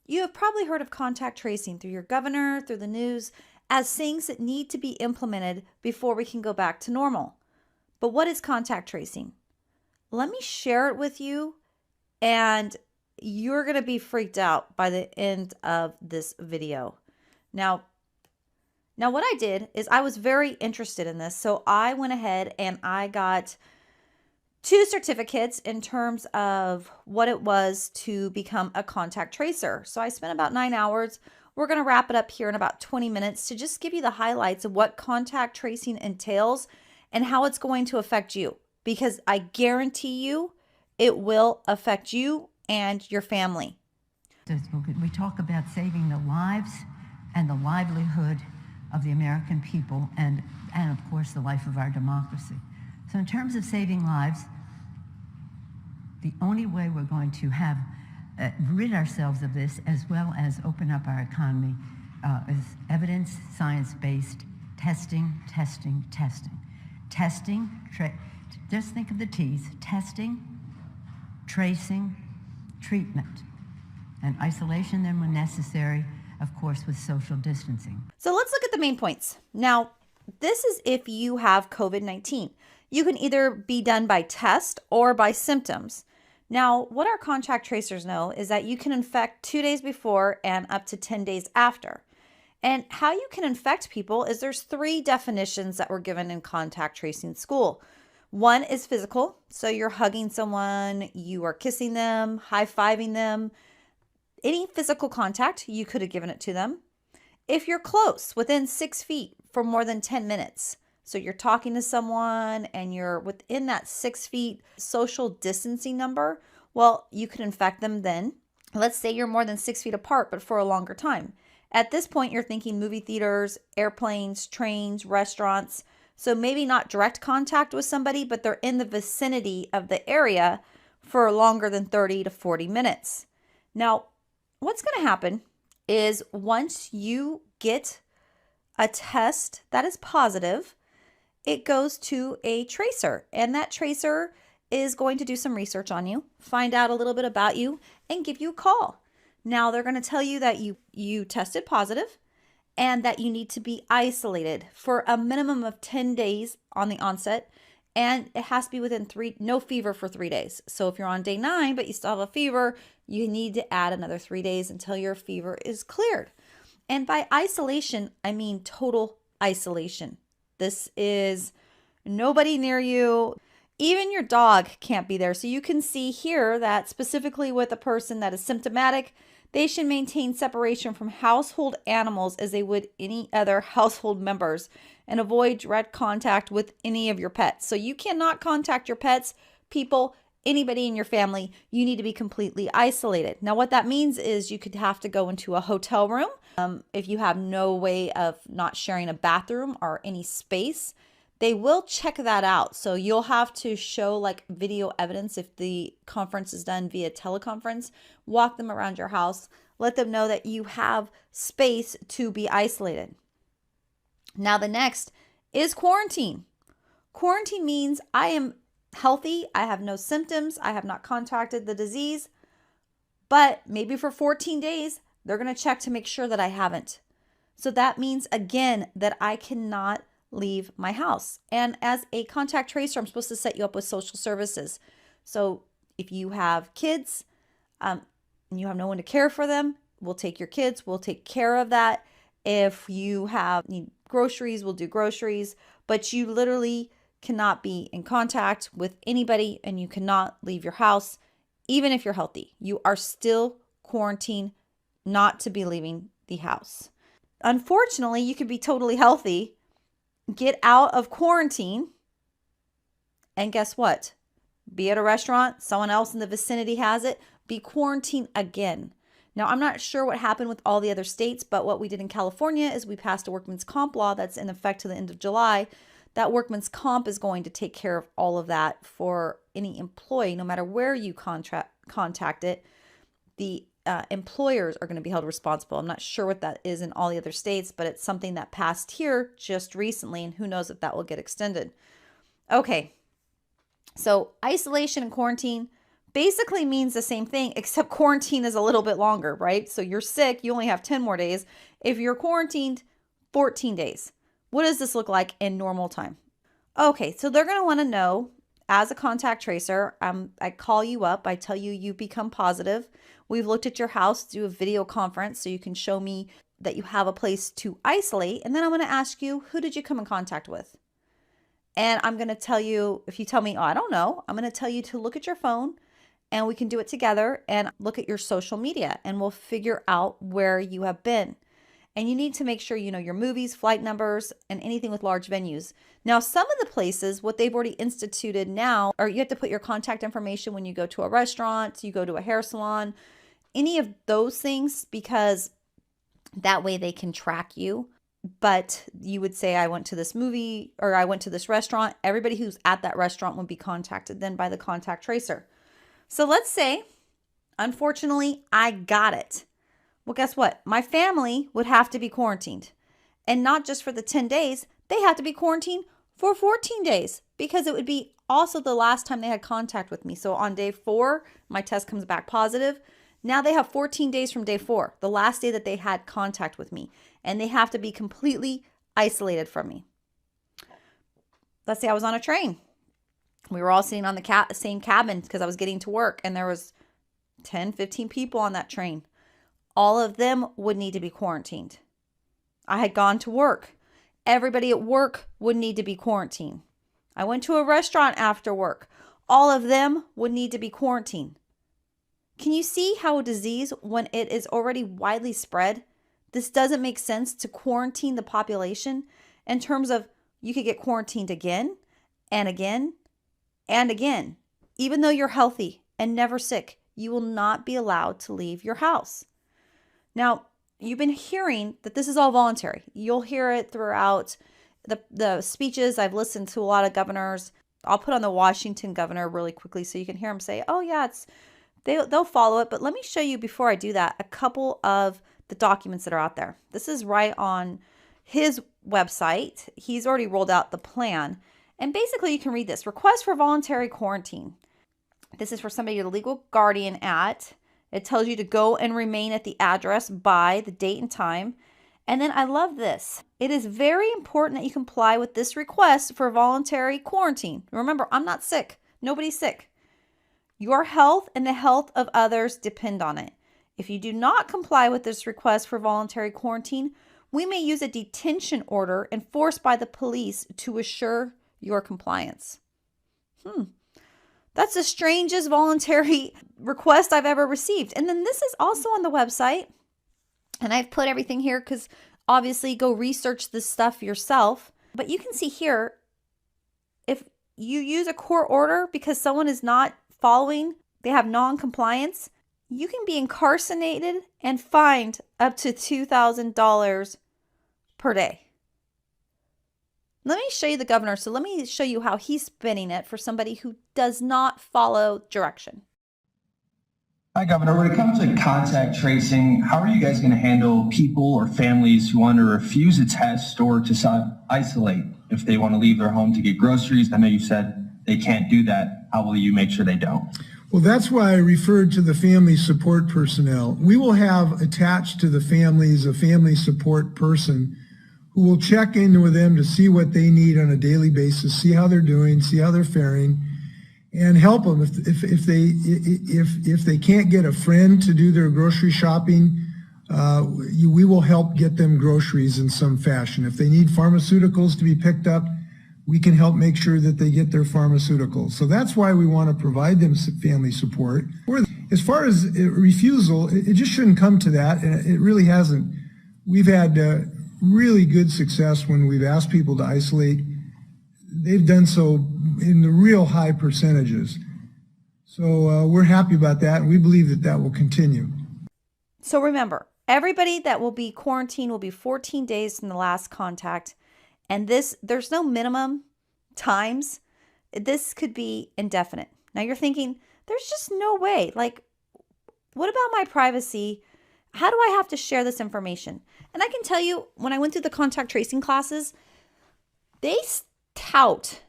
You have probably heard of contact tracing through your governor, through the news, as things that need to be implemented before we can go back to normal. But what is contact tracing? Let me share it with you, and you're going to be freaked out by the end of this video. Now, what I did is I was very interested in this. So I went ahead and I got 2 certificates in terms of what it was to become a contact tracer. So I spent about 9 hours. We're going to wrap it up here in about 20 minutes to just give you the highlights of what contact tracing entails and how it's going to affect you, because I guarantee you it will affect you and your family. We talk about saving the lives and the livelihood of the American people and of course, the life of our democracy. So in terms of saving lives, the only way we're going to have rid ourselves of this, as well as open up our economy, is evidence, science-based testing, testing, testing. Testing, just think of the T's: testing, tracing, treatment, and isolation then when necessary, of course, with social distancing. So let's look at the main points. Now, this is if you have COVID-19. You can either be done by test or by symptoms. Now, what our contact tracers know is that you can infect 2 days before and up to 10 days after. And how you can infect people is there's 3 definitions that were given in contact tracing school. One is physical. So you're hugging someone, you are kissing them, high-fiving them. Any physical contact, you could have given it to them. If you're close, within 6 feet for more than 10 minutes, so you're talking to someone and you're within that 6 feet social distancing number, well, you could infect them then. Let's say you're more than 6 feet apart, but for a longer time. At this point, you're thinking movie theaters, airplanes, trains, restaurants. So maybe not direct contact with somebody, but they're in the vicinity of the area for longer than 30 to 40 minutes. Now, what's going to happen is once you get a test that is positive, it goes to a tracer, and that tracer is going to do some research on you, find out a little bit about you, and give you a call. Now, they're going to tell you that you tested positive and that you need to be isolated for a minimum of 10 days on the onset, and it has to be within no fever for 3 days. So if you're on day 9 but you still have a fever, you need to add another 3 days until your fever is cleared. And by isolation, I mean total isolation. This is nobody near you. Even your dog can't be there. So you can see here that specifically with a person that is symptomatic, they should maintain separation from household animals as they would any other household members and avoid direct contact with any of your pets. So you cannot contact your pets, people, anybody in your family. You need to be completely isolated. Now, what that means is you could have to go into a hotel room. If you have no way of not sharing a bathroom or any space, they will check that out. So you'll have to show like video evidence if the conference is done via teleconference, walk them around your house, let them know that you have space to be isolated. Now, the next is quarantine. Quarantine means I am healthy, I have no symptoms, I have not contracted the disease, but maybe for 14 days, they're going to check to make sure that I haven't. So that means, again, that I cannot leave my house. And as a contact tracer, I'm supposed to set you up with social services. So if you have kids and you have no one to care for them, we'll take your kids, we'll take care of that. If you need groceries, we'll do groceries, but you literally cannot be in contact with anybody and you cannot leave your house. Even if you're healthy, you are still quarantined not to be leaving the house. Unfortunately, you could be totally healthy, get out of quarantine, and guess what? Be at a restaurant, someone else in the vicinity has it, be quarantined again. Now, I'm not sure what happened with all the other states, but what we did in California is we passed a workman's comp law that's in effect to the end of July. That workman's comp is going to take care of all of that for any employee, no matter where you contact it. The employers are going to be held responsible. I'm not sure what that is in all the other states, but it's something that passed here just recently, and who knows if that will get extended. Okay, so isolation and quarantine, basically means the same thing, except quarantine is a little bit longer, right? So you're sick, you only have 10 more days. If you're quarantined, 14 days. What does this look like in normal time? Okay, so they're going to want to know, as a contact tracer, I call you up, I tell you you become positive. We've looked at your house, do a video conference so you can show me that you have a place to isolate. And then I'm going to ask you, who did you come in contact with? And I'm going to tell you, if you tell me, oh, I don't know, I'm going to tell you to look at your phone and we can do it together and look at your social media and we'll figure out where you have been. And you need to make sure you know your movies, flight numbers, and anything with large venues. Now, some of the places, what they've already instituted now, are you have to put your contact information when you go to a restaurant, you go to a hair salon, any of those things, because that way they can track you. But you would say, I went to this movie or I went to this restaurant. Everybody who's at that restaurant would be contacted then by the contact tracer. So let's say, unfortunately, I got it. Well, guess what? My family would have to be quarantined. And not just for the 10 days, they have to be quarantined for 14 days because it would be also the last time they had contact with me. So on day 4, my test comes back positive. Now they have 14 days from day 4, the last day that they had contact with me. And they have to be completely isolated from me. Let's say I was on a train. We were all sitting on the same cabin because I was getting to work. And there was 10, 15 people on that train. All of them would need to be quarantined. I had gone to work. Everybody at work would need to be quarantined. I went to a restaurant after work. All of them would need to be quarantined. Can you see how a disease, when it is already widely spread, this doesn't make sense to quarantine the population in terms of you could get quarantined again and again and again. Even though you're healthy and never sick, you will not be allowed to leave your house. Now, you've been hearing that this is all voluntary. You'll hear it throughout the speeches. I've listened to a lot of governors. I'll put on the Washington governor really quickly so you can hear him say, oh yeah, they'll follow it. But let me show you before I do that a couple of the documents that are out there. This is right on his website. He's already rolled out the plan. And basically you can read this. Request for voluntary quarantine. This is for somebody you're the legal guardian at. It tells you to go and remain at the address by the date and time. And then I love this. It is very important that you comply with this request for voluntary quarantine. Remember, I'm not sick. Nobody's sick. Your health and the health of others depend on it. If you do not comply with this request for voluntary quarantine, we may use a detention order enforced by the police to assure your compliance. That's the strangest voluntary request I've ever received. And then this is also on the website. And I've put everything here because obviously go research this stuff yourself. But you can see here, if you use a court order because someone is not following, they have non-compliance, you can be incarcerated and fined up to $2,000 per day. Let me show you the governor. So let me show you how he's spinning it for somebody who does not follow direction. Hi, Governor. When it comes to contact tracing, how are you guys going to handle people or families who want to refuse a test or to isolate if they want to leave their home to get groceries? I know you said they can't do that. How will you make sure they don't? Well, that's why I referred to the family support personnel. We will have attached to the families a family support person who will check in with them to see what they need on a daily basis, see how they're doing, see how they're faring, and help them if they can't get a friend to do their grocery shopping. We will help get them groceries in some fashion. If they need pharmaceuticals to be picked up, we can help make sure that they get their pharmaceuticals. So that's why we want to provide them family support. As far as refusal, it just shouldn't come to that, and it really hasn't. We've had really good success when we've asked people to isolate. They've done so in the real high percentages. So we're happy about that, and we believe that that will continue. So remember, everybody that will be quarantined will be 14 days from the last contact. And there's no minimum times. This could be indefinite. Now you're thinking, there's just no way. Like, what about my privacy? How do I have to share this information? And I can tell you, when I went through the contact tracing classes, they tout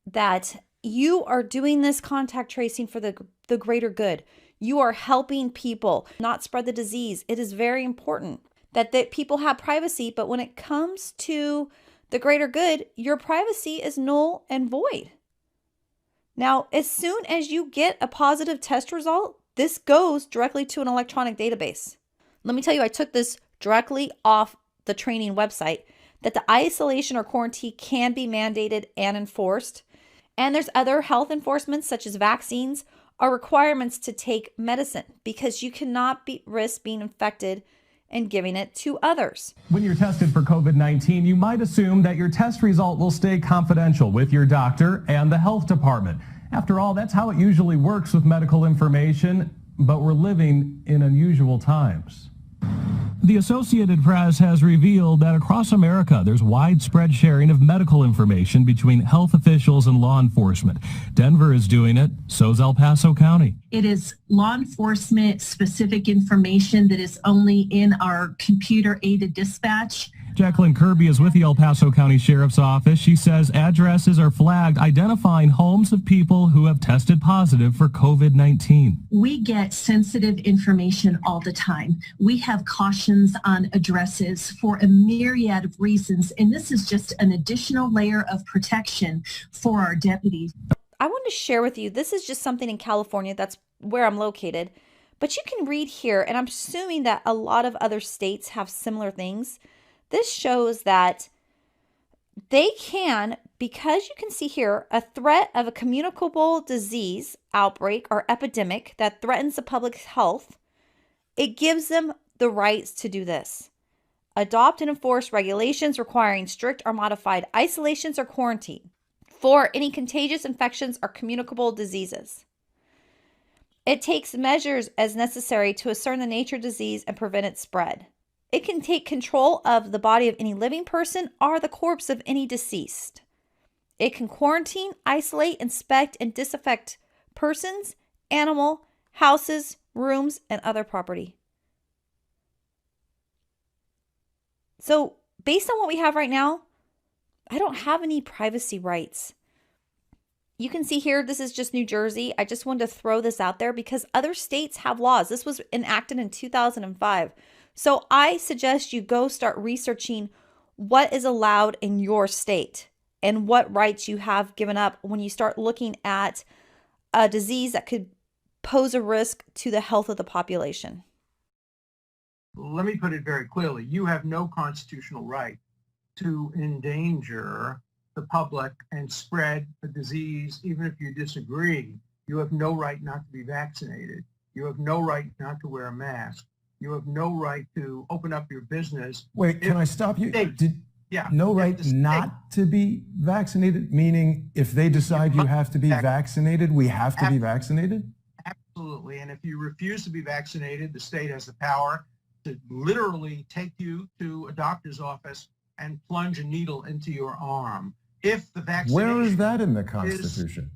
that you are doing this contact tracing for the the greater good. You are helping people not spread the disease. It is very important that people have privacy, but when it comes to the greater good, your privacy is null and void. Now, as soon as you get a positive test result, this goes directly to an electronic database. Let me tell you, I took this directly off the training website, that the isolation or quarantine can be mandated and enforced. And there's other health enforcements such as vaccines or requirements to take medicine, because you cannot risk being infected and giving it to others. When you're tested for COVID-19, you might assume that your test result will stay confidential with your doctor and the health department. After all, that's how it usually works with medical information, but we're living in unusual times. The Associated Press has revealed that across America, there's widespread sharing of medical information between health officials and law enforcement. Denver is doing it, so's El Paso County. It is law enforcement specific information that is only in our computer-aided dispatch. Jacqueline Kirby is with the El Paso County Sheriff's Office. She says addresses are flagged identifying homes of people who have tested positive for COVID-19. We get sensitive information all the time. We have cautions on addresses for a myriad of reasons, and this is just an additional layer of protection for our deputies. I want to share with you, this is just something in California, that's where I'm located, but you can read here, and I'm assuming that a lot of other states have similar things. This shows that they can, because you can see here, a threat of a communicable disease outbreak or epidemic that threatens the public health, it gives them the rights to do this. Adopt and enforce regulations requiring strict or modified isolations or quarantine for any contagious infections or communicable diseases. It takes measures as necessary to ascertain the nature of disease and prevent its spread. It can take control of the body of any living person or the corpse of any deceased. It can quarantine, isolate, inspect, and disinfect persons, animal, houses, rooms, and other property. So, based on what we have right now, I don't have any privacy rights. You can see here, this is just New Jersey. I just wanted to throw this out there because other states have laws. This was enacted in 2005. So I suggest you go start researching what is allowed in your state and what rights you have given up when you start looking at a disease that could pose a risk to the health of the population. Let me put it very clearly. You have no constitutional right to endanger the public and spread a disease, even if you disagree. You have no right not to be vaccinated. You have no right not to wear a mask. You have no right to open up your business. Wait, can I stop you? Yeah. No right not to be vaccinated, meaning if they decide you have to be vaccinated, we have to be vaccinated? Absolutely. And if you refuse to be vaccinated, the state has the power to literally take you to a doctor's office and plunge a needle into your arm. If the vaccination Where is that in the Constitution?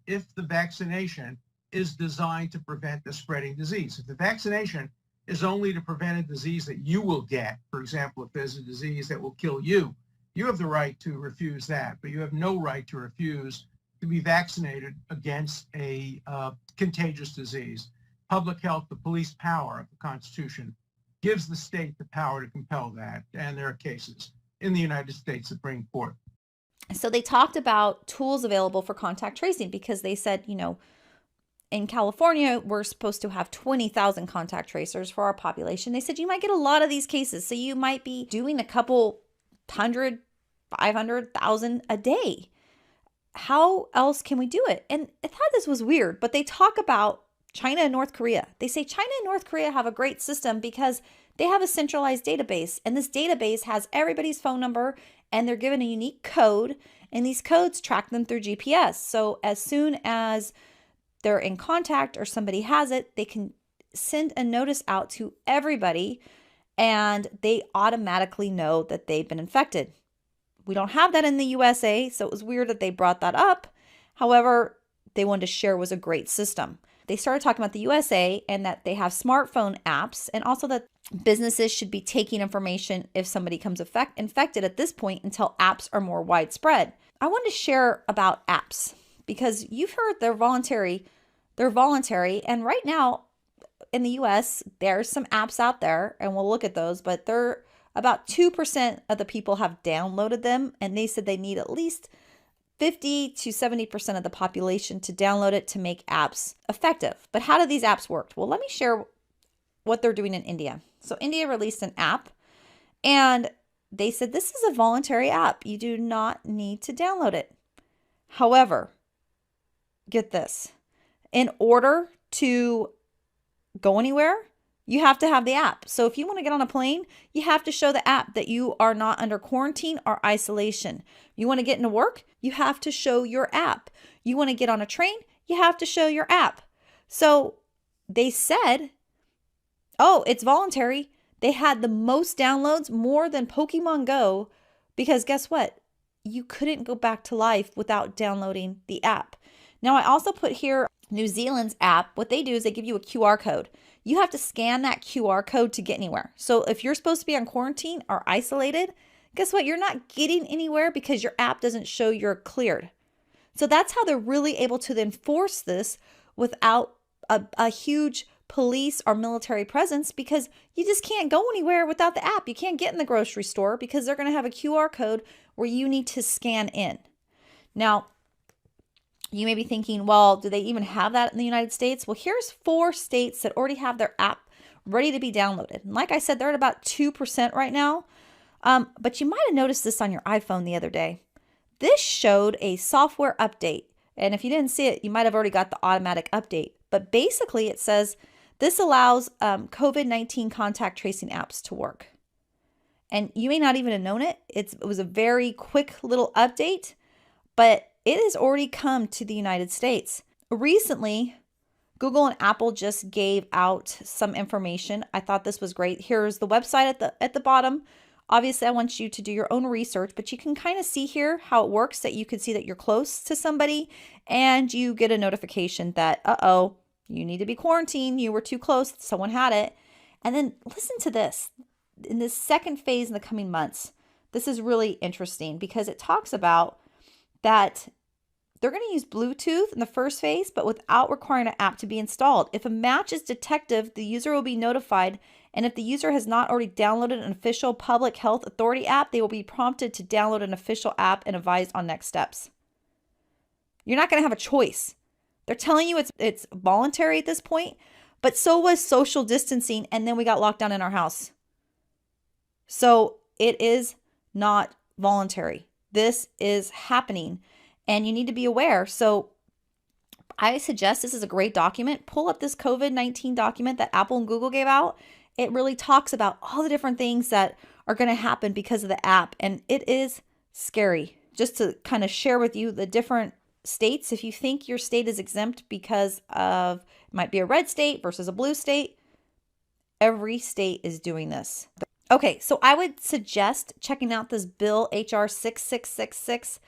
If the vaccination is designed to prevent the spreading disease. If the vaccination is only to prevent a disease that you will get, for example, if there's a disease that will kill you, you have the right to refuse that, but you have no right to refuse to be vaccinated against a contagious disease. Public health, the police power of the Constitution, gives the state the power to compel that, and there are cases in the United States Supreme Court. So they talked about tools available for contact tracing because they said, in California, we're supposed to have 20,000 contact tracers for our population. They said you might get a lot of these cases. So you might be doing a couple 100, 500,000 a day. How else can we do it? And I thought this was weird, but they talk about China and North Korea. They say China and North Korea have a great system because they have a centralized database. And this database has everybody's phone number and they're given a unique code. And these codes track them through GPS. So as soon as they're in contact or somebody has it, they can send a notice out to everybody and they automatically know that they've been infected. We don't have that in the USA, so it was weird that they brought that up. However, they wanted to share was a great system. They started talking about the USA and that they have smartphone apps and also that businesses should be taking information if somebody comes infected at this point until apps are more widespread. I wanted to share about apps because you've heard they're voluntary. They're voluntary. And right now in the US, there's some apps out there, and we'll look at those, but they're about 2% of the people have downloaded them. And they said they need at least 50 to 70% of the population to download it to make apps effective. But how do these apps work? Well, let me share what they're doing in India. So India released an app, and they said this is a voluntary app. You do not need to download it. However, get this. In order to go anywhere, you have to have the app. So if you want to get on a plane, you have to show the app that you are not under quarantine or isolation. You want to get into work, you have to show your app. You want to get on a train, you have to show your app. So they said, oh, it's voluntary. They had the most downloads, more than Pokemon Go, because guess what? You couldn't go back to life without downloading the app. Now, I also put here New Zealand's app. What they do is they give you a QR code. You have to scan that QR code to get anywhere. So if you're supposed to be on quarantine or isolated, guess what? You're not getting anywhere because your app doesn't show you're cleared. So that's how they're really able to enforce this without a huge police or military presence, because you just can't go anywhere without the app. You can't get in the grocery store because they're going to have a QR code where you need to scan in. Now, you may be thinking, well, do they even have that in the United States? Well, here's 4 states that already have their app ready to be downloaded. And like I said, they're at about 2% right now. But you might have noticed this on your iPhone the other day. This showed a software update. And if you didn't see it, you might have already got the automatic update. But basically it says this allows COVID-19 contact tracing apps to work. And you may not even have known it. It was a very quick little update, but it has already come to the United States. Recently, Google and Apple just gave out some information. I thought this was great. Here's the website at the bottom. Obviously, I want you to do your own research, but you can kind of see here how it works, that you can see that you're close to somebody and you get a notification that, uh-oh, you need to be quarantined. You were too close. Someone had it. And then listen to this. In this second phase in the coming months, this is really interesting because it talks about that they're going to use Bluetooth in the first phase, but without requiring an app to be installed. If a match is detected, the user will be notified. And if the user has not already downloaded an official public health authority app, they will be prompted to download an official app and advised on next steps. You're not going to have a choice. They're telling you it's voluntary at this point, but so was social distancing, and then we got locked down in our house. So it is not voluntary. This is happening, and you need to be aware. So I suggest this is a great document. Pull up this COVID-19 document that Apple and Google gave out. It really talks about all the different things that are going to happen because of the app, and it is scary. Just to kind of share with you the different states, if you think your state is exempt because of, it might be a red state versus a blue state, every state is doing this. Okay, so I would suggest checking out this bill, HR 6666.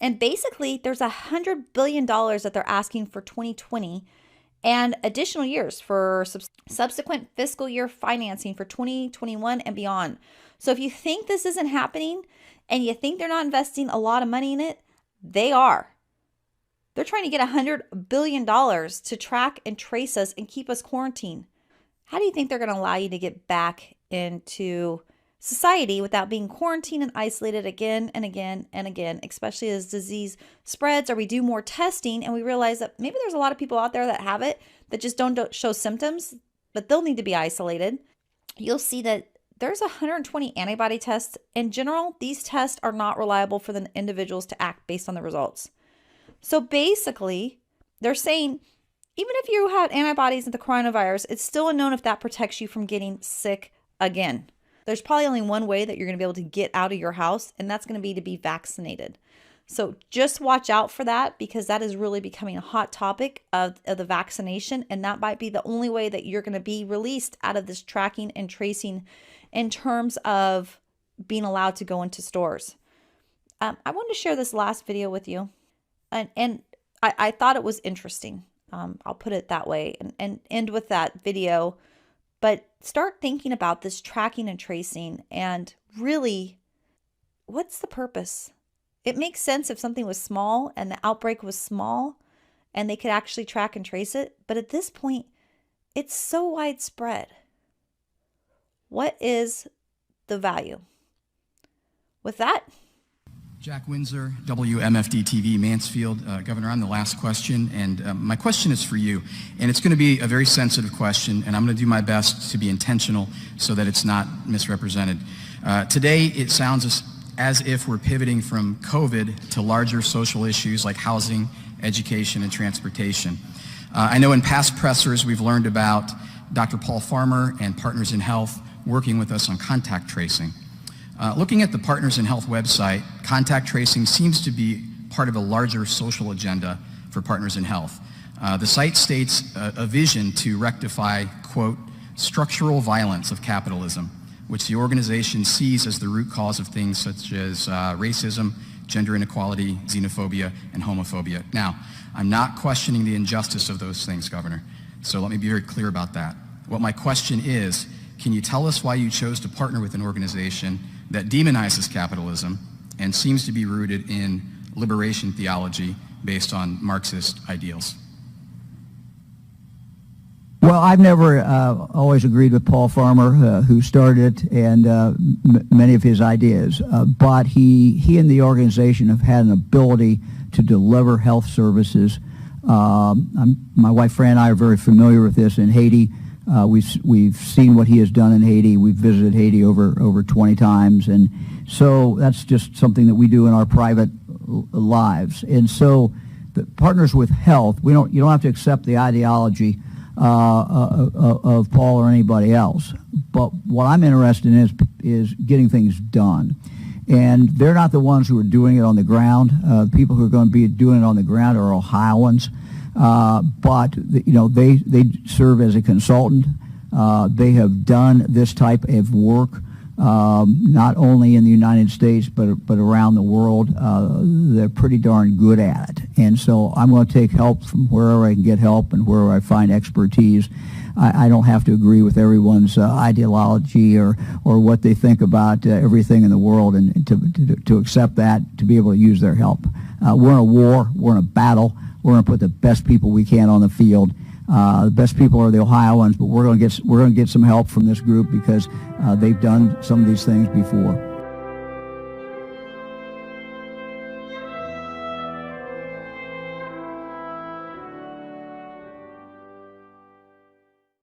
And basically, there's $100 billion that they're asking for 2020 and additional years for subsequent fiscal year financing for 2021 and beyond. So if you think this isn't happening and you think they're not investing a lot of money in it, they are. They're trying to get $100 billion to track and trace us and keep us quarantined. How do you think they're going to allow you to get back into society without being quarantined and isolated again and again and again, especially as disease spreads or we do more testing and we realize that maybe there's a lot of people out there that have it that just don't show symptoms, but they'll need to be isolated. You'll see that there's 120 antibody tests. In general, these tests are not reliable for the individuals to act based on the results. So basically, they're saying even if you had antibodies at the coronavirus, it's still unknown if that protects you from getting sick again. There's probably only one way that you're going to be able to get out of your house, and that's going to be vaccinated. So just watch out for that, because that is really becoming a hot topic of the vaccination, and that might be the only way that you're going to be released out of this tracking and tracing in terms of being allowed to go into stores. I wanted to share this last video with you, and I thought it was interesting. I'll put it that way and end with that video. But start thinking about this tracking and tracing and really, what's the purpose? It makes sense if something was small and the outbreak was small and they could actually track and trace it. But at this point, it's so widespread. What is the value? With that, Jack Windsor, WMFD TV, Mansfield. Governor, I'm the last question, and my question is for you. And it's going to be a very sensitive question, and I'm going to do my best to be intentional so that it's not misrepresented. Today, it sounds as if we're pivoting from COVID to larger social issues like housing, education, and transportation. I know in past pressers we've learned about Dr. Paul Farmer and Partners in Health working with us on contact tracing. Looking at the Partners in Health website, contact tracing seems to be part of a larger social agenda for Partners in Health. The site states a vision to rectify, quote, structural violence of capitalism, which the organization sees as the root cause of things such as racism, gender inequality, xenophobia, and homophobia. Now, I'm not questioning the injustice of those things, Governor, so let me be very clear about that. What my question is, can you tell us why you chose to partner with an organization that demonizes capitalism and seems to be rooted in liberation theology based on Marxist ideals? Well, I've never always agreed with Paul Farmer, who started it, and many of his ideas. But he and the organization have had an ability to deliver health services. My wife Fran and I are very familiar with this in Haiti. We've seen what he has done in Haiti. We've visited Haiti over 20 times, and so that's just something that we do in our private lives. And so, the Partners with Health, you don't have to accept the ideology of Paul or anybody else. But what I'm interested in is getting things done. And they're not the ones who are doing it on the ground. The people who are going to be doing it on the ground are Ohioans. But they serve as a consultant. They have done this type of work not only in the United States but around the world. They're pretty darn good at it. And so I'm going to take help from wherever I can get help and wherever I find expertise. I don't have to agree with everyone's ideology or what they think about everything in the world, and to accept that, to be able to use their help. We're in a war. We're in a battle. We're going to put the best people we can on the field. The best people are the Ohioans, but we're going to get some help from this group because they've done some of these things before.